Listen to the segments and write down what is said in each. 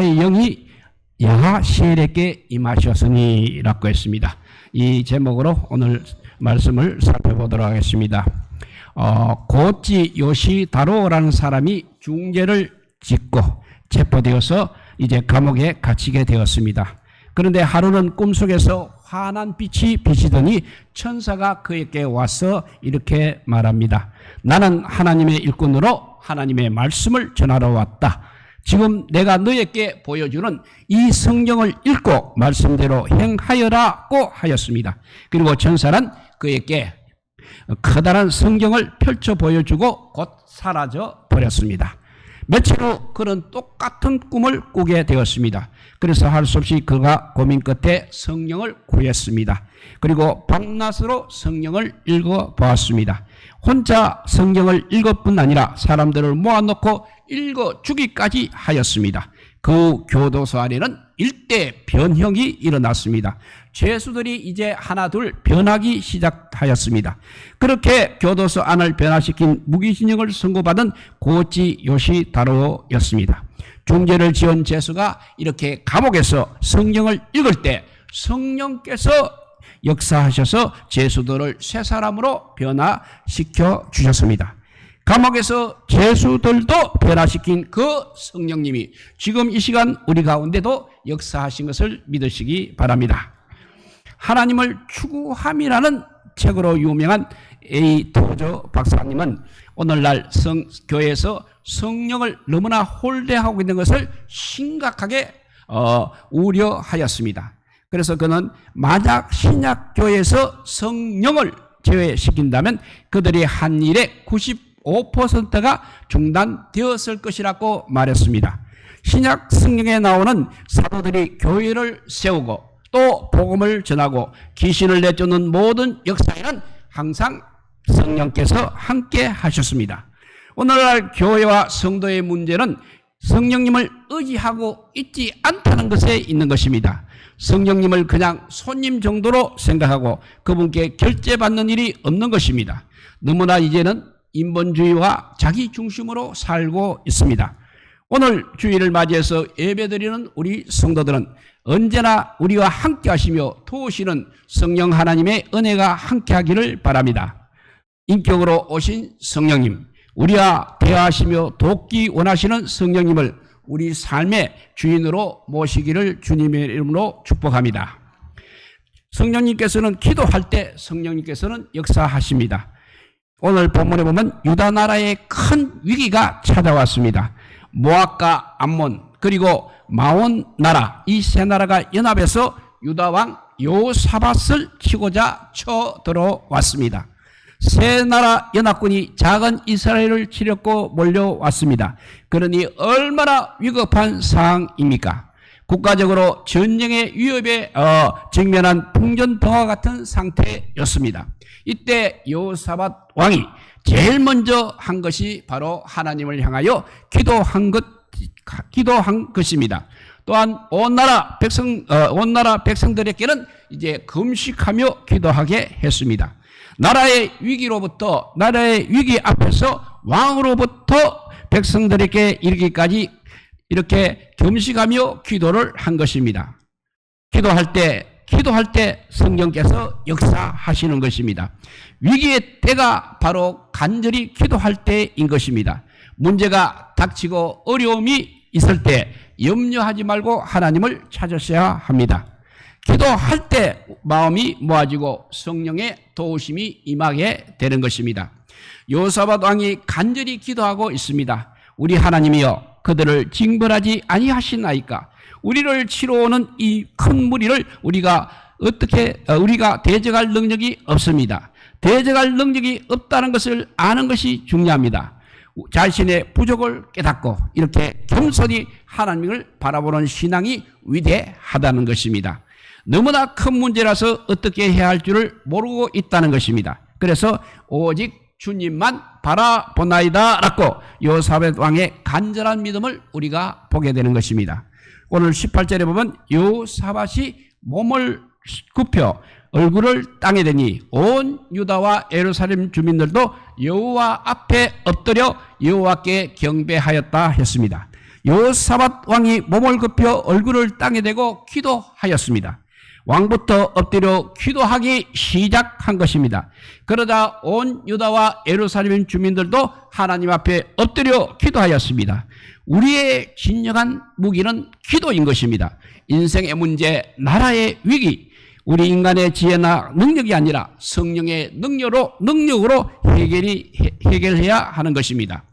여호와의 영이 야하시엘에게 임하셨으니 라고 했습니다. 이 제목으로 오늘 말씀을 살펴보도록 하겠습니다. 고치 요시다로라는 사람이 중죄를 짓고 체포되어서 이제 감옥에 갇히게 되었습니다. 그런데 하루는 꿈속에서 환한 빛이 비치더니 천사가 그에게 와서 이렇게 말합니다. 나는 하나님의 일꾼으로 하나님의 말씀을 전하러 왔다. 지금 내가 너에게 보여주는 이 성경을 읽고 말씀대로 행하여라고 하였습니다. 그리고 천사는 그에게 커다란 성경을 펼쳐 보여주고 곧 사라져 버렸습니다. 며칠 후 그는 똑같은 꿈을 꾸게 되었습니다. 그래서 할 수 없이 그가 고민 끝에 성령을 구했습니다. 그리고 밤낮으로 성령을 읽어보았습니다. 혼자 성경을 읽을 뿐 아니라 사람들을 모아놓고 읽어주기까지 하였습니다. 그 교도소 안에는 일대 변형이 일어났습니다. 죄수들이 이제 하나둘 변하기 시작하였습니다. 그렇게 교도소 안을 변화시킨 무기징역을 선고받은 고치 요시다로였습니다. 중죄를 지은 죄수가 이렇게 감옥에서 성경을 읽을 때 성령께서 역사하셔서 죄수들을 새 사람으로 변화시켜 주셨습니다. 감옥에서 죄수들도 변화시킨 그 성령님이 지금 이 시간 우리 가운데도 역사하신 것을 믿으시기 바랍니다. 하나님을 추구함이라는 책으로 유명한 A. 토저 박사님은 오늘날 교회에서 성령을 너무나 홀대하고 있는 것을 심각하게 우려하였습니다. 그래서 그는 만약 신약교회에서 성령을 제외시킨다면 그들이 한 일의 95%가 중단되었을 것이라고 말했습니다. 신약 성경에 나오는 사도들이 교회를 세우고 또 복음을 전하고 귀신을 내쫓는 모든 역사에는 항상 성령께서 함께 하셨습니다. 오늘날 교회와 성도의 문제는 성령님을 의지하고 있지 않다는 것에 있는 것입니다. 성령님을 그냥 손님 정도로 생각하고 그분께 결제받는 일이 없는 것입니다. 너무나 이제는 인본주의와 자기 중심으로 살고 있습니다. 오늘 주일을 맞이해서 예배드리는 우리 성도들은 언제나 우리와 함께 하시며 도우시는 성령 하나님의 은혜가 함께 하기를 바랍니다. 인격으로 오신 성령님, 우리와 대화하시며 돕기 원하시는 성령님을 우리 삶의 주인으로 모시기를 주님의 이름으로 축복합니다. 성령님께서는 기도할 때 성령님께서는 역사하십니다. 오늘 본문에 보면 유다 나라에 큰 위기가 찾아왔습니다. 모압과 암몬 그리고 마온 나라 이 세 나라가 연합해서 유다 왕 여호사밧을 치고자 쳐들어왔습니다. 세 나라 연합군이 작은 이스라엘을 치려고 몰려왔습니다. 그러니 얼마나 위급한 상황입니까? 국가적으로 전쟁의 위협에 직면한 풍전등화 같은 상태였습니다. 이때 여호사밧 왕이 제일 먼저 한 것이 바로 하나님을 향하여 기도한 것입니다. 또한 온 나라 백성들에게는 이제 금식하며 기도하게 했습니다. 나라의 위기 앞에서 왕으로부터 백성들에게 이르기까지 이렇게 금식하며 기도를 한 것입니다. 기도할 때 성령께서 역사하시는 것입니다. 위기의 때가 바로 간절히 기도할 때인 것입니다. 문제가 닥치고 어려움이 있을 때 염려하지 말고 하나님을 찾으셔야 합니다. 기도할 때 마음이 모아지고 성령의 도우심이 임하게 되는 것입니다. 여호사밧 왕이 간절히 기도하고 있습니다. 우리 하나님이여 그들을 징벌하지 아니하시나이까? 우리를 치러 오는 이 큰 무리를 우리가 대적할 능력이 없습니다. 대적할 능력이 없다는 것을 아는 것이 중요합니다. 자신의 부족을 깨닫고 이렇게 겸손히 하나님을 바라보는 신앙이 위대하다는 것입니다. 너무나 큰 문제라서 어떻게 해야 할 줄을 모르고 있다는 것입니다. 그래서 오직 주님만 바라보나이다 라고 여호사밧 왕의 간절한 믿음을 우리가 보게 되는 것입니다. 오늘 18절에 보면 여호사밧이 몸을 굽혀 얼굴을 땅에 대니 온 유다와 예루살렘 주민들도 여호와 앞에 엎드려 여호와께 경배하였다 했습니다. 여호사밧 왕이 몸을 굽혀 얼굴을 땅에 대고 기도하였습니다. 왕부터 엎드려 기도하기 시작한 것입니다. 그러자 온 유다와 예루살렘 주민들도 하나님 앞에 엎드려 기도하였습니다. 우리의 진정한 무기는 기도인 것입니다. 인생의 문제, 나라의 위기, 우리 인간의 지혜나 능력이 아니라 성령의 능력으로 해결해야 하는 것입니다.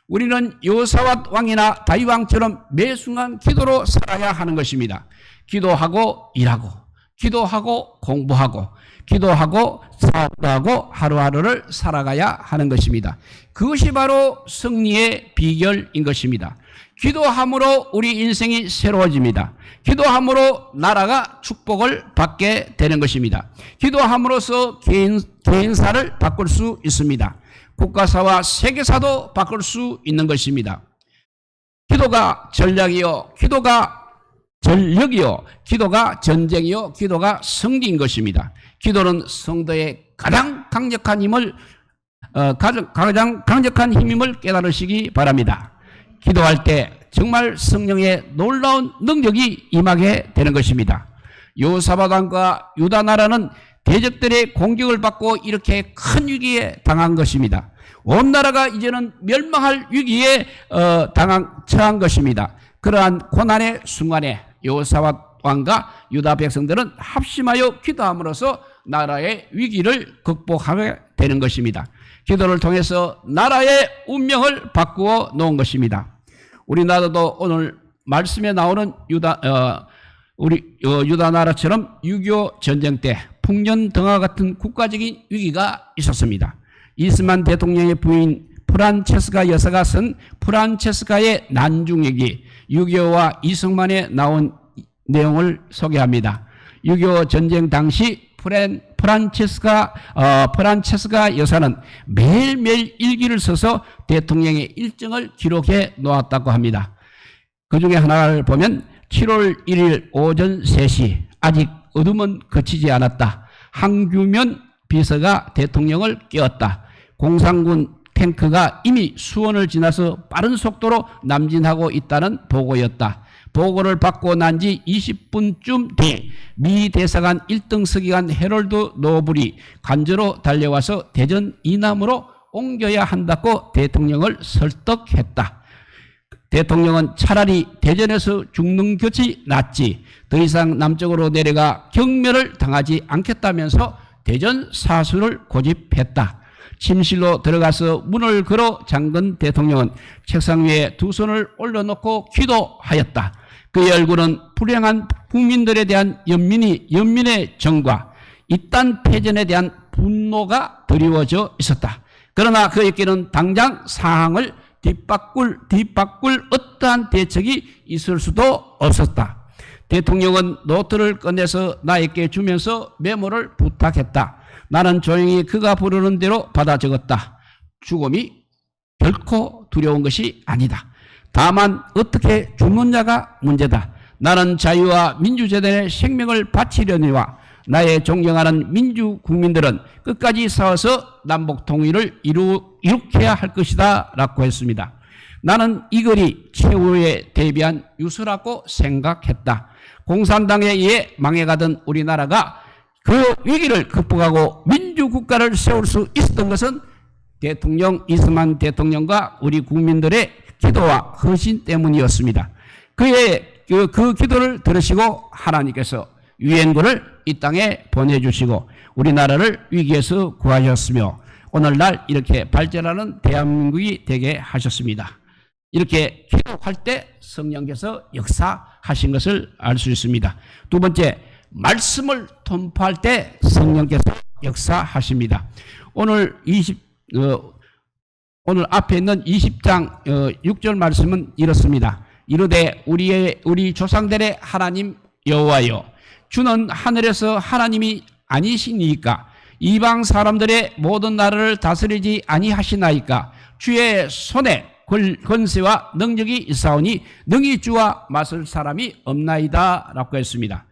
우리는 여호사밧 왕이나 다윗 왕처럼 매 순간 기도로 살아야 하는 것입니다. 기도하고 일하고, 기도하고 공부하고, 기도하고 사업도 하고 하루하루를 살아가야 하는 것입니다. 그것이 바로 승리의 비결인 것입니다. 기도함으로 우리 인생이 새로워집니다. 기도함으로 나라가 축복을 받게 되는 것입니다. 기도함으로써 개인사를 바꿀 수 있습니다. 국가사와 세계사도 바꿀 수 있는 것입니다. 기도가 전략이요, 기도가 전력이요, 기도가 전쟁이요, 기도가 승리인 것입니다. 기도는 성도의 가장 강력한 힘임을 깨달으시기 바랍니다. 기도할 때 정말 성령의 놀라운 능력이 임하게 되는 것입니다. 여호사밧 왕과 유다 나라는 대적들의 공격을 받고 이렇게 큰 위기에 당한 것입니다. 온 나라가 이제는 멸망할 위기에 처한 것입니다. 그러한 고난의 순간에 여호사밧 왕과 유다 백성들은 합심하여 기도함으로써 나라의 위기를 극복하게 되는 것입니다. 기도를 통해서 나라의 운명을 바꾸어 놓은 것입니다. 우리나라도 오늘 말씀에 나오는 유다 나라처럼 6.25 전쟁 때 풍년등화 같은 국가적인 위기가 있었습니다. 이스만 대통령의 부인 프란체스카 여사가 쓴 프란체스카의 난중일기 6.25와 이승만에 나온 내용을 소개합니다. 6.25 전쟁 당시 프란체스카 여사는 매일매일 일기를 써서 대통령의 일정을 기록해 놓았다고 합니다. 그 중에 하나를 보면 7월 1일 오전 3시 아직 어둠은 그치지 않았다. 항규면 비서가 대통령을 깨웠다. 공산군 탱크가 이미 수원을 지나서 빠른 속도로 남진하고 있다는 보고였다. 보고를 받고 난 지 20분쯤 뒤 미 대사관 1등 서기관 해럴드 노블이 관저로 달려와서 대전 이남으로 옮겨야 한다고 대통령을 설득했다. 대통령은 차라리 대전에서 죽는 것이 낫지 더 이상 남쪽으로 내려가 경멸을 당하지 않겠다면서 대전 사수를 고집했다. 침실로 들어가서 문을 걸어 잠근 대통령은 책상 위에 두 손을 올려놓고 기도하였다. 그의 얼굴은 불행한 국민들에 대한 연민의 정과 이딴 패전에 대한 분노가 드리워져 있었다. 그러나 그에게는 당장 상황을 뒷바꿀 어떠한 대책이 있을 수도 없었다. 대통령은 노트를 꺼내서 나에게 주면서 메모를 부탁했다. 나는 조용히 그가 부르는 대로 받아 적었다. 죽음이 결코 두려운 것이 아니다. 다만 어떻게 죽느냐가 문제다. 나는 자유와 민주재단의 생명을 바치려니와 나의 존경하는 민주 국민들은 끝까지 싸워서 남북 통일을 이룩해야 할 것이다 라고 했습니다. 나는 이 글이 최후에 대비한 유서라고 생각했다. 공산당에 의해 망해가던 우리나라가 그 위기를 극복하고 민주국가를 세울 수 있었던 것은 대통령 이승만 대통령과 우리 국민들의 기도와 헌신 때문이었습니다. 그의 그 기도를 들으시고 하나님께서 유엔군을 이 땅에 보내주시고 우리나라를 위기에서 구하셨으며 오늘날 이렇게 발전하는 대한민국이 되게 하셨습니다. 이렇게 기도할 때 성령께서 역사하신 것을 알 수 있습니다. 두 번째, 말씀을 통포할 때 성령께서 역사하십니다. 오늘 앞에 있는 20장 6절 말씀은 이렇습니다. 이르되 우리 조상들의 하나님 여호와여, 주는 하늘에서 하나님이 아니시니까 이방 사람들의 모든 나라를 다스리지 아니하시나이까. 주의 손에 권세와 능력이 있사오니 능히 주와 맞설 사람이 없나이다 라고 했습니다.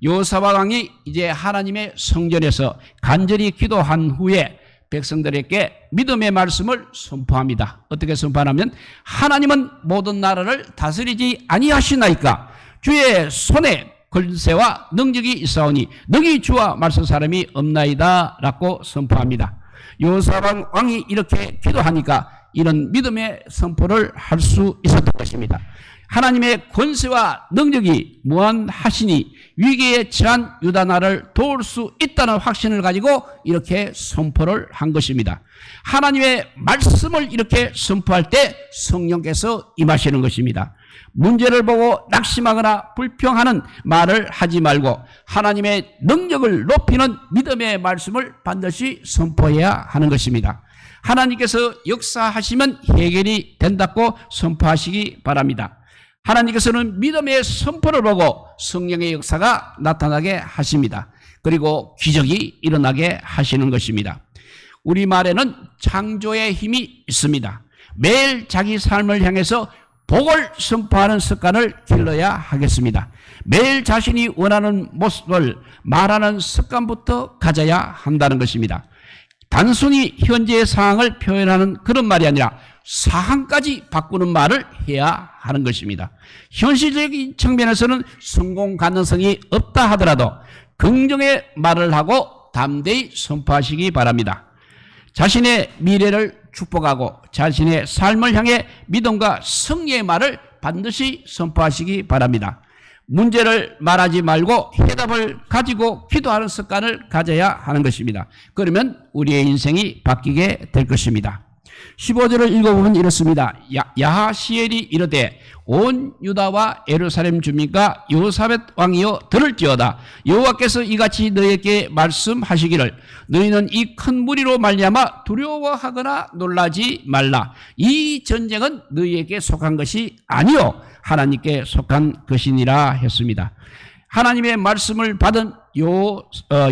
여호사밧 왕이 이제 하나님의 성전에서 간절히 기도한 후에 백성들에게 믿음의 말씀을 선포합니다. 어떻게 선포하냐면 하나님은 모든 나라를 다스리지 아니하시나이까 주의 손에 권세와 능력이 있사오니 능히 주와 말씀 사람이 없나이다 라고 선포합니다. 여호사밧 왕이 이렇게 기도하니까 이런 믿음의 선포를 할 수 있었던 것입니다. 하나님의 권세와 능력이 무한하시니 위기에 처한 유다 나라를 도울 수 있다는 확신을 가지고 이렇게 선포를 한 것입니다. 하나님의 말씀을 이렇게 선포할 때 성령께서 임하시는 것입니다. 문제를 보고 낙심하거나 불평하는 말을 하지 말고 하나님의 능력을 높이는 믿음의 말씀을 반드시 선포해야 하는 것입니다. 하나님께서 역사하시면 해결이 된다고 선포하시기 바랍니다. 하나님께서는 믿음의 선포를 보고 성령의 역사가 나타나게 하십니다. 그리고 기적이 일어나게 하시는 것입니다. 우리말에는 창조의 힘이 있습니다. 매일 자기 삶을 향해서 복을 선포하는 습관을 길러야 하겠습니다. 매일 자신이 원하는 모습을 말하는 습관부터 가져야 한다는 것입니다. 단순히 현재의 상황을 표현하는 그런 말이 아니라 상황까지 바꾸는 말을 해야 하는 것입니다. 현실적인 측면에서는 성공 가능성이 없다 하더라도 긍정의 말을 하고 담대히 선포하시기 바랍니다. 자신의 미래를 축복하고 자신의 삶을 향해 믿음과 승리의 말을 반드시 선포하시기 바랍니다. 문제를 말하지 말고 해답을 가지고 기도하는 습관을 가져야 하는 것입니다. 그러면 우리의 인생이 바뀌게 될 것입니다. 15절을 읽어보면 이렇습니다. 야하시엘이 이르되 온 유다와 예루살렘 주민과 여호사밧 왕이여 들을지어다. 여호와께서 이같이 너희에게 말씀하시기를 너희는 이 큰 무리로 말미암아 두려워하거나 놀라지 말라. 이 전쟁은 너희에게 속한 것이 아니요 하나님께 속한 것이니라 했습니다. 하나님의 말씀을 받은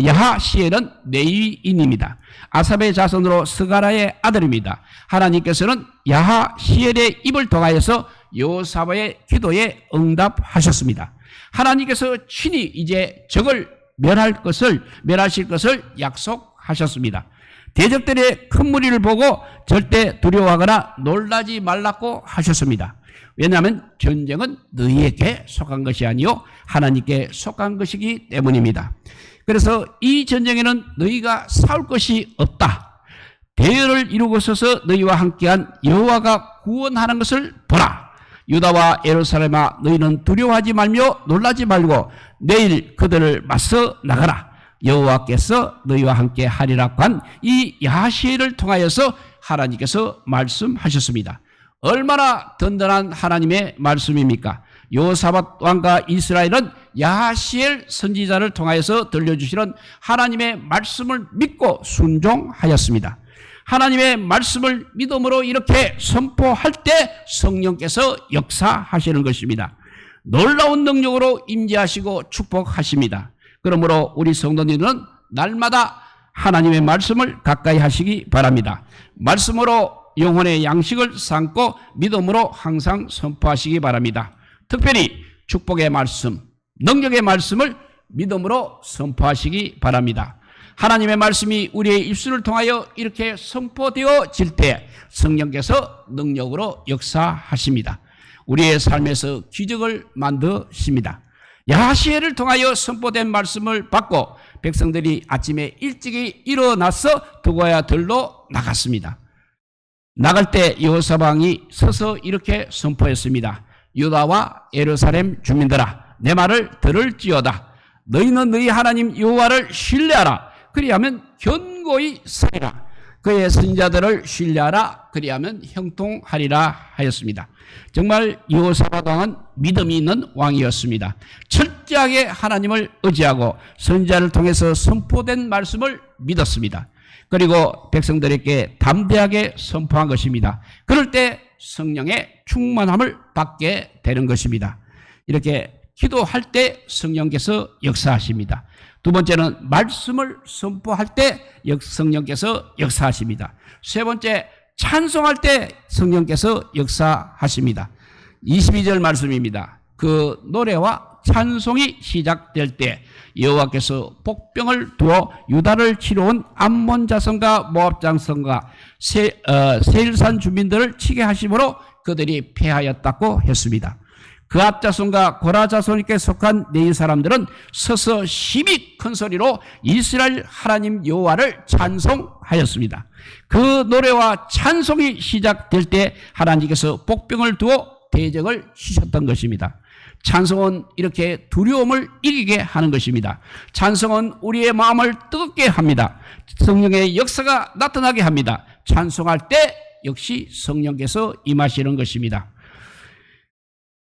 야하시엘은 레위인입니다. 아삽의 자손으로 스가라의 아들입니다. 하나님께서는 야하시엘의 입을 통하여서 여호사밧의 기도에 응답하셨습니다. 하나님께서 친히 이제 적을 멸하실 것을 약속하셨습니다. 대적들의 큰 무리를 보고 절대 두려워하거나 놀라지 말라고 하셨습니다. 왜냐하면 전쟁은 너희에게 속한 것이 아니요 하나님께 속한 것이기 때문입니다. 그래서 이 전쟁에는 너희가 싸울 것이 없다. 대열을 이루고 서서 너희와 함께한 여호와가 구원하는 것을 보라. 유다와 예루살렘아 너희는 두려워하지 말며 놀라지 말고 내일 그들을 맞서 나가라. 여호와께서 너희와 함께 하리라고 한 이 야하시엘을 통하여서 하나님께서 말씀하셨습니다. 얼마나 든든한 하나님의 말씀입니까? 여호사밧 왕과 이스라엘은 야하시엘 선지자를 통하여서 들려주시는 하나님의 말씀을 믿고 순종하였습니다. 하나님의 말씀을 믿음으로 이렇게 선포할 때 성령께서 역사하시는 것입니다. 놀라운 능력으로 임재하시고 축복하십니다. 그러므로 우리 성도님들은 날마다 하나님의 말씀을 가까이 하시기 바랍니다. 말씀으로 영혼의 양식을 삼고 믿음으로 항상 선포하시기 바랍니다. 특별히 축복의 말씀, 능력의 말씀을 믿음으로 선포하시기 바랍니다. 하나님의 말씀이 우리의 입술을 통하여 이렇게 선포되어질 때 성령께서 능력으로 역사하십니다. 우리의 삶에서 기적을 만드십니다. 야하시엘을 통하여 선포된 말씀을 받고 백성들이 아침에 일찍이 일어나서 두고야 들로 나갔습니다. 나갈 때 여호사밧 왕이 서서 이렇게 선포했습니다. 유다와 예루살렘 주민들아 내 말을 들을지어다. 너희는 너희 하나님 여호와를 신뢰하라. 그리하면 견고히 서리라. 그의 선지자들을 신뢰하라. 그리하면 형통하리라 하였습니다. 정말 여호사밧 왕은 믿음이 있는 왕이었습니다. 철저하게 하나님을 의지하고 선지자를 통해서 선포된 말씀을 믿었습니다. 그리고 백성들에게 담대하게 선포한 것입니다. 그럴 때 성령의 충만함을 받게 되는 것입니다. 이렇게 기도할 때 성령께서 역사하십니다. 두 번째는 말씀을 선포할 때 성령께서 역사하십니다. 세 번째 찬송할 때 성령께서 역사하십니다. 22절 말씀입니다. 그 노래와 찬송이 시작될 때 여호와께서 복병을 두어 유다를 치러온 암몬 자손과 모압 자손과 세일산 주민들을 치게 하심으로 그들이 패하였다고 했습니다. 그압 자손과 고라 자손에게 속한 네 사람들은 서서 심히 큰 소리로 이스라엘 하나님 여호와를 찬송하였습니다. 그 노래와 찬송이 시작될 때 하나님께서 복병을 두어 대적을 치셨던 것입니다. 찬송은 이렇게 두려움을 이기게 하는 것입니다. 찬송은 우리의 마음을 뜨겁게 합니다. 성령의 역사가 나타나게 합니다. 찬송할 때 역시 성령께서 임하시는 것입니다.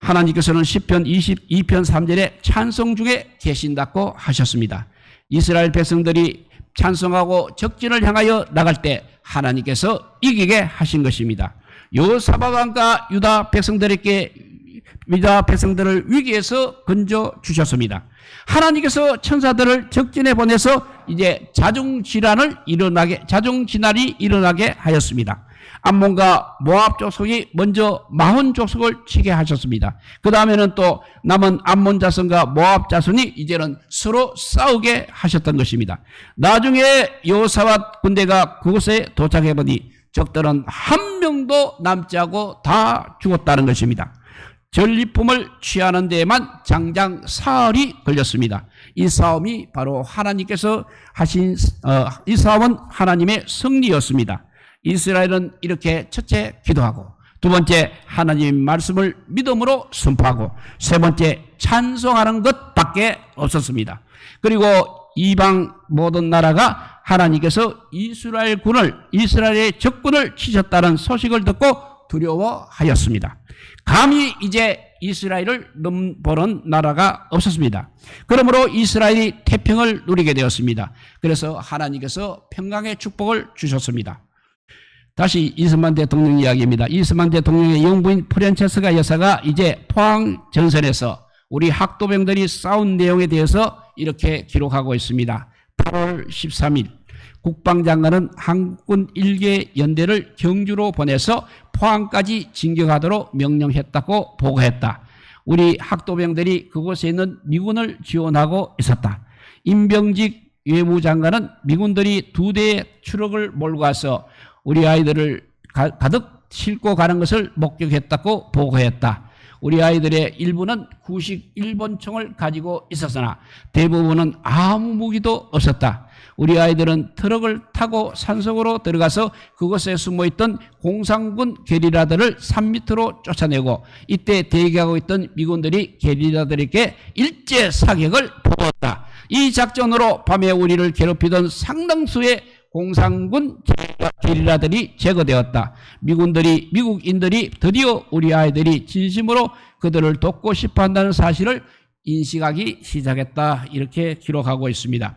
하나님께서는 시편 22편 3절에 찬송 중에 계신다고 하셨습니다. 이스라엘 백성들이 찬송하고 적진을 향하여 나갈 때 하나님께서 이기게 하신 것입니다. 여호사밧 왕과 유다 백성들을 위기에서 건져 주셨습니다. 하나님께서 천사들을 적진에 보내서 이제 자중진날이 일어나게 하였습니다. 암몬과 모압 족속이 먼저 마혼 족속을 치게 하셨습니다. 그 다음에는 또 남은 암몬 자손과 모압 자손이 이제는 서로 싸우게 하셨던 것입니다. 나중에 여호사밧 군대가 그곳에 도착해 보니 적들은 한 명도 남지 않고 다 죽었다는 것입니다. 전리품을 취하는 데에만 장장 사흘이 걸렸습니다. 이 싸움이 바로 하나님께서 하신 이 싸움은 하나님의 승리였습니다. 이스라엘은 이렇게 첫째 기도하고, 두 번째 하나님의 말씀을 믿음으로 선포하고, 세 번째 찬송하는 것밖에 없었습니다. 그리고 이방 모든 나라가 하나님께서 이스라엘의 적군을 치셨다는 소식을 듣고 두려워하였습니다. 감히 이제 이스라엘을 넘보는 나라가 없었습니다. 그러므로 이스라엘이 태평을 누리게 되었습니다. 그래서 하나님께서 평강의 축복을 주셨습니다. 다시 이스만 대통령 이야기입니다. 이스만 대통령의 영부인 프란체스카 여사가 이제 포항 전선에서 우리 학도병들이 싸운 내용에 대해서 이렇게 기록하고 있습니다. 8월 13일 국방장관은 한국군 1개 연대를 경주로 보내서 포항까지 진격하도록 명령했다고 보고했다. 우리 학도병들이 그곳에 있는 미군을 지원하고 있었다. 임병직 외무장관은 미군들이 2대의 트럭을 몰고 가서 우리 아이들을 가득 싣고 가는 것을 목격했다고 보고했다. 우리 아이들의 일부는 구식 일본총을 가지고 있었으나 대부분은 아무 무기도 없었다. 우리 아이들은 트럭을 타고 산속으로 들어가서 그곳에 숨어있던 공산군 게리라들을 산 밑으로 쫓아내고, 이때 대기하고 있던 미군들이 게리라들에게 일제 사격을 퍼부었다. 이 작전으로 밤에 우리를 괴롭히던 상당수의 공산군 게리라들이 제거되었다. 미국인들이 드디어 우리 아이들이 진심으로 그들을 돕고 싶어 한다는 사실을 인식하기 시작했다. 이렇게 기록하고 있습니다.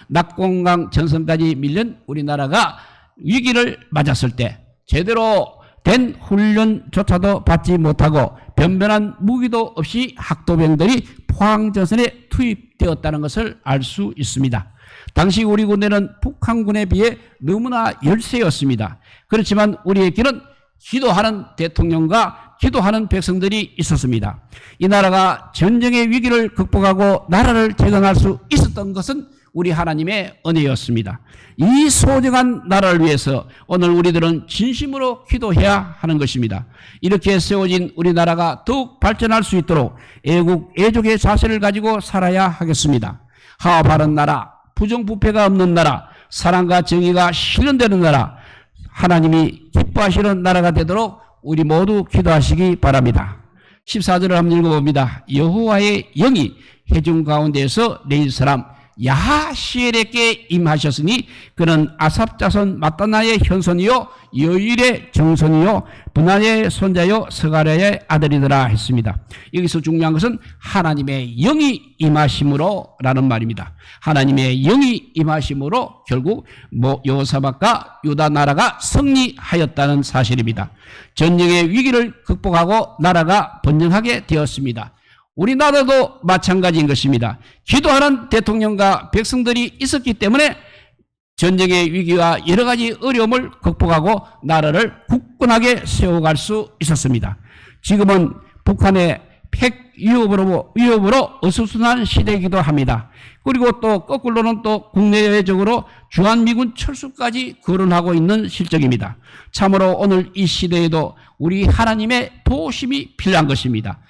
낙공강 전선까지 밀린 우리나라가 위기를 맞았을 때 제대로 된 훈련조차도 받지 못하고 변변한 무기도 없이 학도병들이 포항전선에 투입되었다는 것을 알 수 있습니다. 당시 우리 군대는 북한군에 비해 너무나 열세였습니다. 그렇지만 우리에게는 기도하는 대통령과 기도하는 백성들이 있었습니다. 이 나라가 전쟁의 위기를 극복하고 나라를 재건할 수 있었던 것은 우리 하나님의 은혜였습니다. 이 소중한 나라를 위해서 오늘 우리들은 진심으로 기도해야 하는 것입니다. 이렇게 세워진 우리나라가 더욱 발전할 수 있도록 애국, 애족의 자세를 가지고 살아야 하겠습니다. 화합하는 나라, 부정부패가 없는 나라, 사랑과 정의가 실현되는 나라, 하나님이 기뻐하시는 나라가 되도록 우리 모두 기도하시기 바랍니다. 14절을 한번 읽어봅니다. 여호와의 영이 회중 가운데에서 레위 사람 야하시엘에게 임하셨으니 그는 아삽 자손 마따나의 현손이요 여일의 정손이요 분하의 손자요 스가랴의 아들이더라 했습니다. 여기서 중요한 것은 하나님의 영이 임하심으로 라는 말입니다. 하나님의 영이 임하심으로 결국 여호사밧과 유다 나라가 승리하였다는 사실입니다. 전쟁의 위기를 극복하고 나라가 번영하게 되었습니다. 우리나라도 마찬가지인 것입니다. 기도하는 대통령과 백성들이 있었기 때문에 전쟁의 위기와 여러 가지 어려움을 극복하고 나라를 굳건하게 세워갈 수 있었습니다. 지금은 북한의 핵 위협으로 어수선한 시대이기도 합니다. 그리고 또 거꾸로는 또 국내외적으로 주한미군 철수까지 거론하고 있는 실정입니다. 참으로 오늘 이 시대에도 우리 하나님의 도우심이 필요한 것입니다.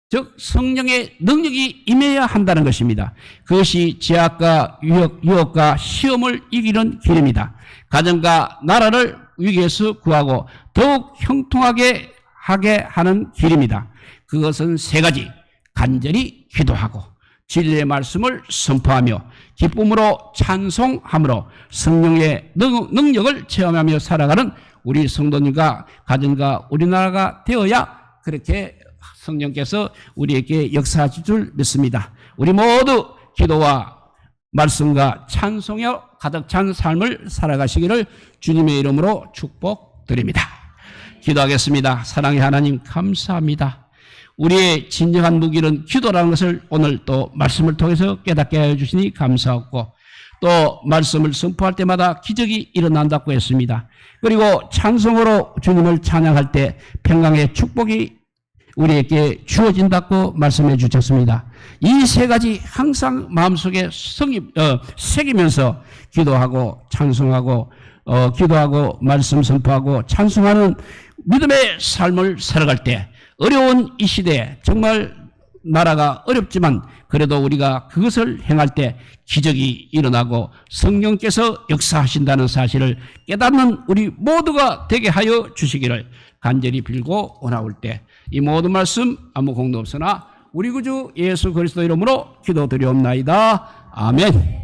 즉 성령의 능력이 임해야 한다는 것입니다. 그것이 제약과 유혹과 시험을 이기는 길입니다. 가정과 나라를 위기에서 구하고 더욱 형통하게 하게 하는 길입니다. 그것은 세 가지: 간절히 기도하고 진리의 말씀을 선포하며 기쁨으로 찬송함으로 성령의 능력을 체험하며 살아가는 우리 성도님과 가정과 우리나라가 되어야 그렇게 성령께서 우리에게 역사하실 줄 믿습니다. 우리 모두 기도와 말씀과 찬송에 가득 찬 삶을 살아가시기를 주님의 이름으로 축복드립니다. 기도하겠습니다. 사랑의 하나님 감사합니다. 우리의 진정한 무기는 기도라는 것을 오늘 또 말씀을 통해서 깨닫게 해주시니 감사하고, 또 말씀을 선포할 때마다 기적이 일어난다고 했습니다. 그리고 찬송으로 주님을 찬양할 때 평강의 축복이 우리에게 주어진다고 말씀해 주셨습니다. 이 세 가지 항상 마음속에 새기면서 기도하고 찬송하고 기도하고 말씀 선포하고 찬송하는 믿음의 삶을 살아갈 때 어려운 이 시대에 정말 나라가 어렵지만 그래도 우리가 그것을 행할 때 기적이 일어나고 성령께서 역사하신다는 사실을 깨닫는 우리 모두가 되게 하여 주시기를 간절히 빌고 원하올 때 이 모든 말씀 아무 공도 없으나 우리 구주 예수 그리스도 이름으로 기도드리옵나이다. 아멘.